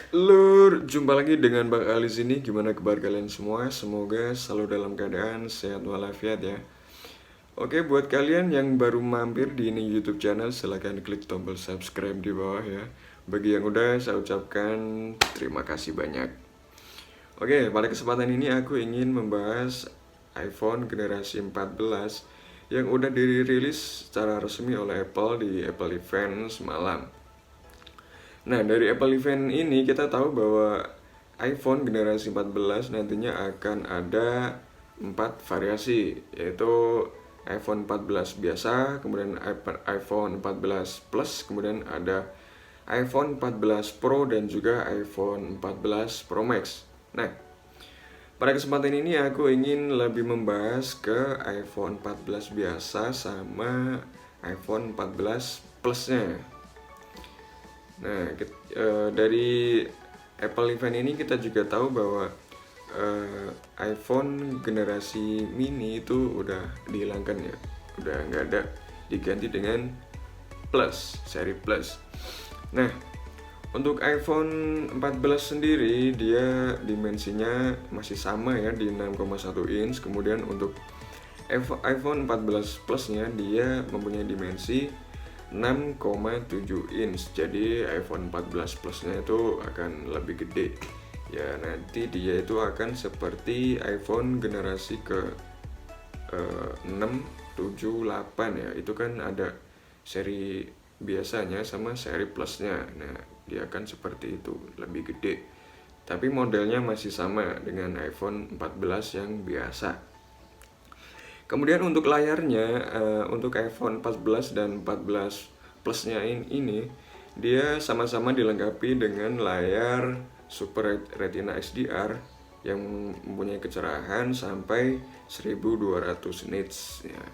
Lur, jumpa lagi dengan Bang Ali sini. Gimana kabar kalian semua? Semoga selalu dalam keadaan sehat walafiat ya. Oke, buat kalian yang baru mampir di ini YouTube channel, silahkan klik tombol subscribe di bawah ya. Bagi yang udah, saya ucapkan terima kasih banyak. Oke, pada kesempatan ini aku ingin membahas iPhone generasi 14 yang udah dirilis secara resmi oleh Apple di Apple Event semalam. Nah, dari Apple Event ini kita tahu bahwa iPhone generasi 14 nantinya akan ada 4 variasi, yaitu iPhone 14 biasa, kemudian iPhone 14 Plus, kemudian ada iPhone 14 Pro dan juga iPhone 14 Pro Max. Nah, pada kesempatan ini aku ingin lebih membahas ke iPhone 14 biasa sama iPhone 14 Plus-nya. Nah, dari Apple Event ini kita juga tahu bahwa iPhone generasi mini itu udah dihilangkan ya, udah nggak ada, diganti dengan Plus, seri Plus. Nah, untuk iPhone 14 sendiri dia dimensinya masih sama ya di 6,1 inch. Kemudian untuk iPhone 14 Plus-nya dia mempunyai dimensi 6,7 inch. Jadi iPhone 14 Plus-nya itu akan lebih gede. Ya, nanti dia itu akan seperti iPhone generasi ke 6, 7, 8 ya. Itu kan ada seri biasanya sama seri Plus-nya. Nah, dia akan seperti itu, lebih gede. Tapi modelnya masih sama dengan iPhone 14 yang biasa. Kemudian untuk layarnya, untuk iPhone 14 dan 14 Plus-nya ini dia sama-sama dilengkapi dengan layar Super Retina XDR yang mempunyai kecerahan sampai 1200 nits ya.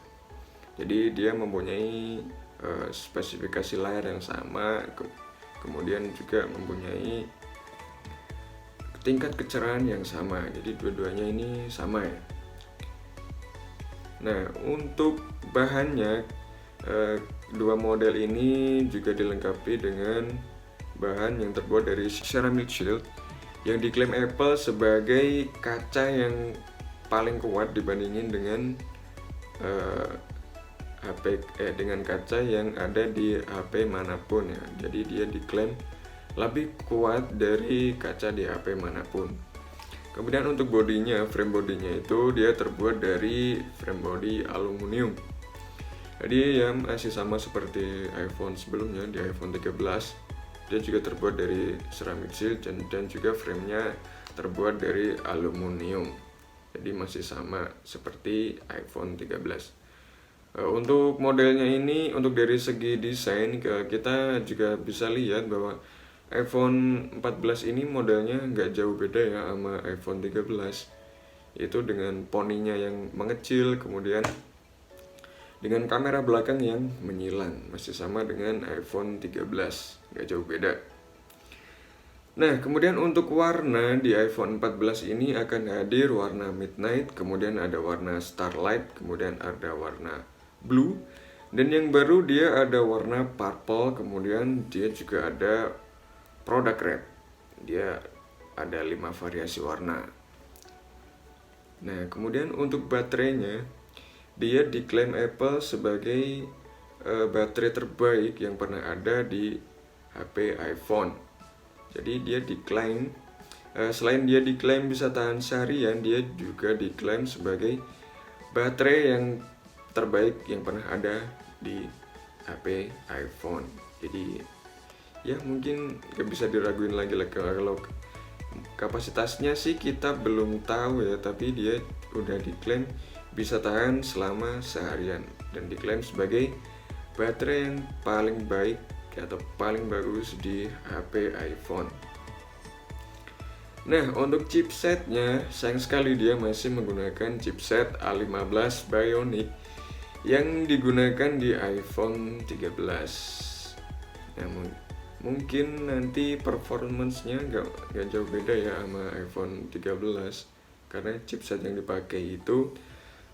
Jadi dia mempunyai spesifikasi layar yang sama, kemudian juga mempunyai tingkat kecerahan yang sama. Jadi dua-duanya ini sama ya. Nah, untuk bahannya, dua model ini juga dilengkapi dengan bahan yang terbuat dari ceramic shield yang diklaim Apple sebagai kaca yang paling kuat dibandingin dengan dengan kaca yang ada di HP manapun ya. Jadi dia diklaim lebih kuat dari kaca di HP manapun. Kemudian untuk bodinya, frame bodinya itu dia terbuat dari frame body aluminium. Jadi ya masih sama seperti iPhone sebelumnya, di iPhone 13 dia juga terbuat dari ceramic shield dan juga framenya terbuat dari aluminium. Jadi masih sama seperti iPhone 13. Untuk modelnya ini, untuk dari segi desain kita juga bisa lihat bahwa iPhone 14 ini modelnya nggak jauh beda ya sama iPhone 13. Itu dengan poninya yang mengecil, kemudian dengan kamera belakang yang menyilang, masih sama dengan iPhone 13, nggak jauh beda. Nah, kemudian untuk warna di iPhone 14 ini akan hadir warna midnight, kemudian ada warna starlight, kemudian ada warna blue, dan yang baru dia ada warna purple, kemudian dia juga ada product red. Dia ada 5 variasi warna. Nah, kemudian untuk baterainya, dia diklaim Apple sebagai baterai terbaik yang pernah ada di HP iPhone. Jadi dia diklaim, selain dia diklaim bisa tahan seharian, dia juga diklaim sebagai baterai yang terbaik yang pernah ada di HP iPhone. Jadi ya mungkin gak bisa diraguin lagi lah. Kalau kapasitasnya sih kita belum tahu ya, tapi dia udah diklaim bisa tahan selama seharian dan diklaim sebagai baterai yang paling baik atau paling bagus di HP iPhone. Nah, untuk chipsetnya sayang sekali dia masih menggunakan chipset A15 Bionic yang digunakan di iPhone 13. Nah, mungkin nanti performance-nya nggak jauh beda ya sama iPhone 13 karena chipset yang dipakai itu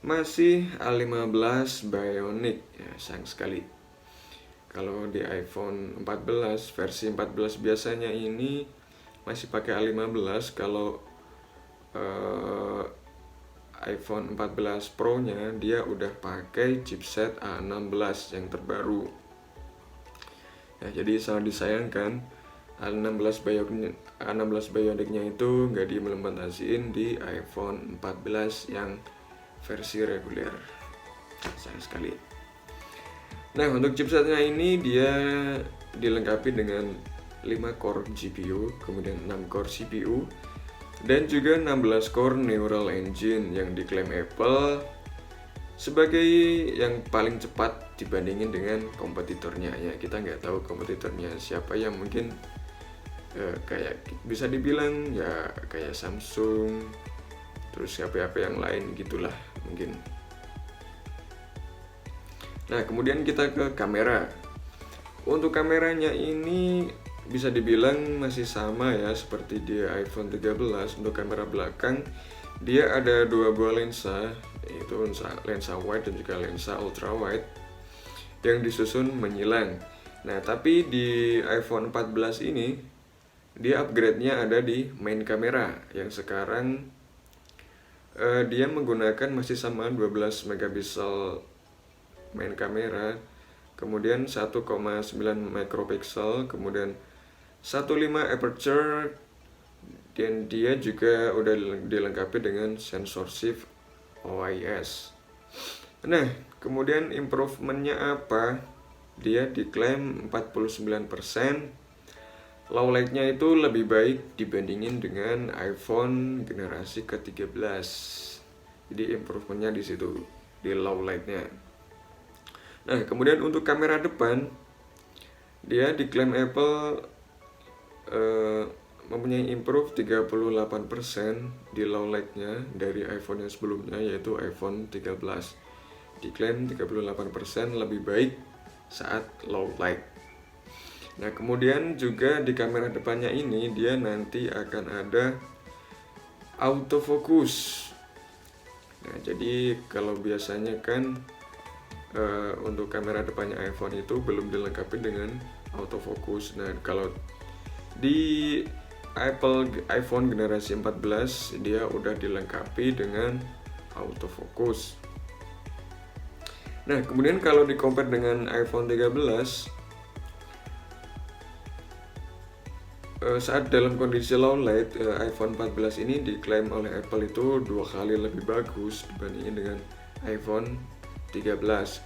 masih A15 Bionic ya, sayang sekali. Kalau di iPhone 14 versi 14 biasanya ini masih pakai A15. Kalau iPhone 14 Pro nya dia udah pakai chipset A16 yang terbaru. Ya, jadi sangat disayangkan A16 Bionic-nya itu nggak diimplementasiin di iPhone 14 yang versi reguler. Sayang sekali. Nah, untuk chipsetnya ini dia dilengkapi dengan 5 core GPU, kemudian 6 core CPU, dan juga 16 core Neural Engine yang diklaim Apple sebagai yang paling cepat dibandingin dengan kompetitornya. Ya, kita nggak tahu kompetitornya siapa, yang mungkin kayak bisa dibilang ya kayak Samsung, terus siapa yang lain gitulah mungkin. Nah, kemudian kita ke kamera. Untuk kameranya ini bisa dibilang masih sama ya seperti di iPhone 13. Untuk kamera belakang dia ada 2 buah lensa, yaitu lensa wide dan juga lensa ultra wide yang disusun menyilang. Nah, tapi di iPhone 14 ini dia upgrade-nya ada di main kamera yang sekarang dia menggunakan masih sama 12 megapiksel main kamera, kemudian 1,9 micropixel, kemudian 1.5 aperture, dan dia juga udah dilengkapi dengan sensor shift OIS. Nah, kemudian improvementnya apa? Dia diklaim 49%. Low light-nya itu lebih baik dibandingin dengan iPhone generasi ke-13. Jadi improvementnya di situ, di low light-nya. Nah, kemudian untuk kamera depan dia diklaim Apple mempunyai improve 38% di low light-nya dari iPhone yang sebelumnya, yaitu iPhone 13. Diklaim 38% lebih baik saat low light. Nah, kemudian juga di kamera depannya ini dia nanti akan ada autofocus. Nah, jadi kalau biasanya kan untuk kamera depannya iPhone itu belum dilengkapi dengan autofocus. Nah, kalau di iPhone generasi 14 dia udah dilengkapi dengan autofocus. Nah, kemudian kalau di compare dengan iPhone 13, saat dalam kondisi low light, iPhone 14 ini diklaim oleh Apple itu 2 kali lebih bagus dibandingin dengan iPhone 13.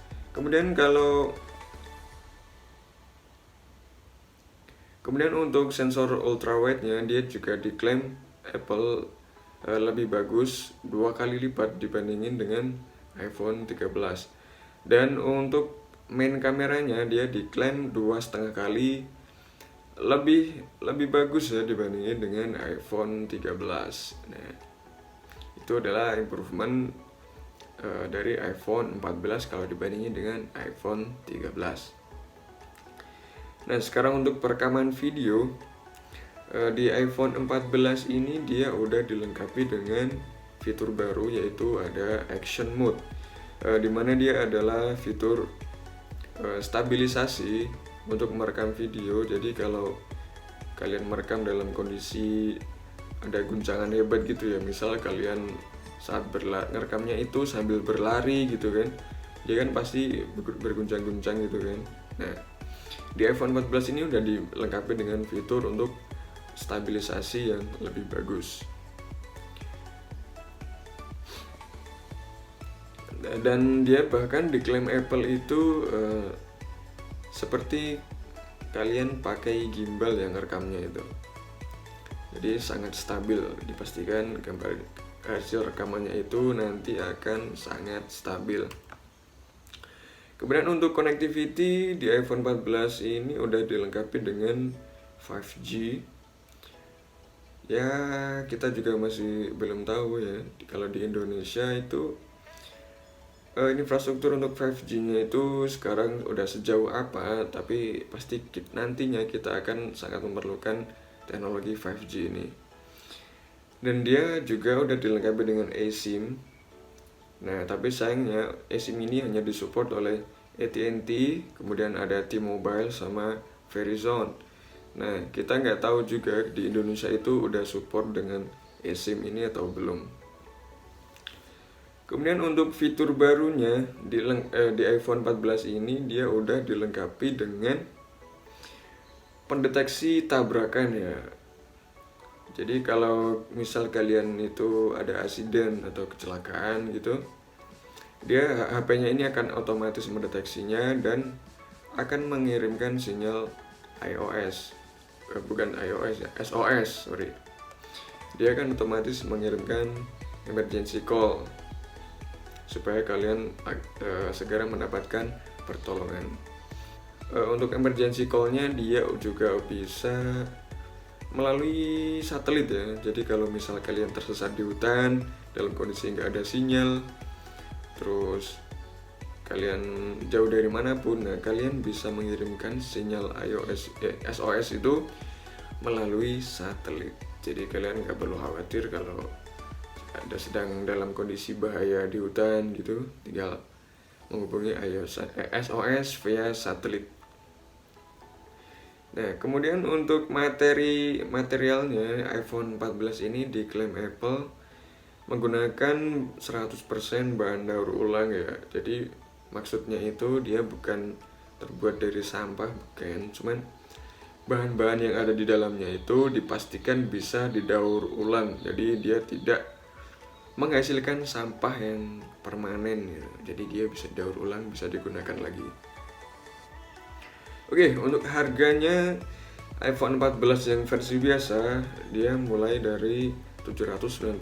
Kemudian untuk sensor ultrawide-nya dia juga diklaim Apple lebih bagus 2 kali lipat dibandingin dengan iPhone 13. Dan untuk main kameranya dia diklaim 2,5 kali lebih bagus ya dibandingin dengan iPhone 13. Nah, itu adalah improvement dari iPhone 14 kalau dibandingin dengan iPhone 13. Nah, sekarang untuk perekaman video di iPhone 14 ini dia udah dilengkapi dengan fitur baru, yaitu ada Action Mode, dimana dia adalah fitur stabilisasi untuk merekam video. Jadi kalau kalian merekam dalam kondisi ada guncangan hebat gitu ya, misal kalian saat ngerekamnya itu sambil berlari gitu kan, dia kan pasti berguncang-guncang gitu kan. Nah, di iPhone 14 ini udah dilengkapi dengan fitur untuk stabilisasi yang lebih bagus. Dan dia bahkan diklaim Apple itu seperti kalian pakai gimbal yang ngerekamnya itu. Jadi sangat stabil, dipastikan gambar hasil rekamannya itu nanti akan sangat stabil. Kemudian untuk connectivity di iPhone 14 ini udah dilengkapi dengan 5G. Ya, kita juga masih belum tahu ya kalau di Indonesia itu infrastruktur untuk 5G-nya itu sekarang udah sejauh apa, tapi pasti nantinya kita akan sangat memerlukan teknologi 5G ini. Dan dia juga udah dilengkapi dengan eSIM. Nah, tapi sayangnya eSIM ini hanya disupport oleh AT&T, kemudian ada T-Mobile sama Verizon. Nah, kita nggak tahu juga di Indonesia itu udah support dengan eSIM ini atau belum. Kemudian untuk fitur barunya di iPhone 14 ini dia udah dilengkapi dengan pendeteksi tabrakan ya. Jadi kalau misal kalian itu ada asiden atau kecelakaan gitu, dia HP-nya ini akan otomatis mendeteksinya dan akan mengirimkan sinyal iOS. Bukan iOS ya, SOS, sorry. Dia akan otomatis mengirimkan emergency call supaya kalian segera mendapatkan pertolongan. Untuk emergency call-nya dia juga bisa melalui satelit ya. Jadi kalau misal kalian tersesat di hutan dalam kondisi nggak ada sinyal, terus kalian jauh dari manapun, nah kalian bisa mengirimkan sinyal SOS itu melalui satelit. Jadi kalian nggak perlu khawatir kalau ada sedang dalam kondisi bahaya di hutan gitu, tinggal menghubungi SOS via satelit. Nah, kemudian untuk materialnya iPhone 14 ini diklaim Apple menggunakan 100% bahan daur ulang ya. Jadi maksudnya itu dia bukan terbuat dari sampah, bukan, cuman bahan-bahan yang ada di dalamnya itu dipastikan bisa didaur ulang. Jadi dia tidak menghasilkan sampah yang permanen gitu. Jadi dia bisa daur ulang, bisa digunakan lagi. Oke, untuk harganya iPhone 14 yang versi biasa dia mulai dari $799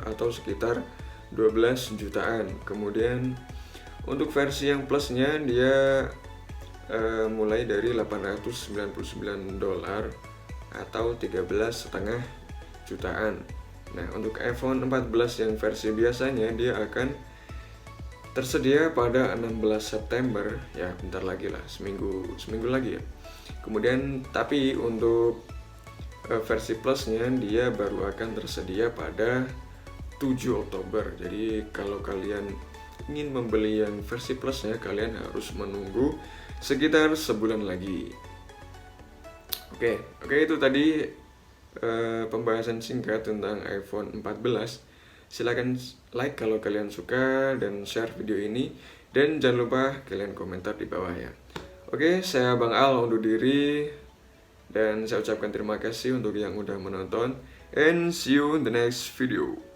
atau sekitar 12 jutaan. Kemudian untuk versi yang plusnya dia mulai dari $899 atau 13,5 jutaan. Nah, untuk iPhone 14 yang versi biasanya dia akan tersedia pada 16 September ya, bentar lagi lah, seminggu lagi ya. Kemudian tapi untuk versi plusnya dia baru akan tersedia pada 7 Oktober. Jadi kalau kalian ingin membeli yang versi plusnya, kalian harus menunggu sekitar sebulan lagi. Oke, itu tadi pembahasan singkat tentang iPhone 14. Silakan like kalau kalian suka dan share video ini, dan jangan lupa kalian komentar di bawah ya. Oke, saya Bang Al undur diri dan saya ucapkan terima kasih untuk yang udah menonton, and see you in the next video.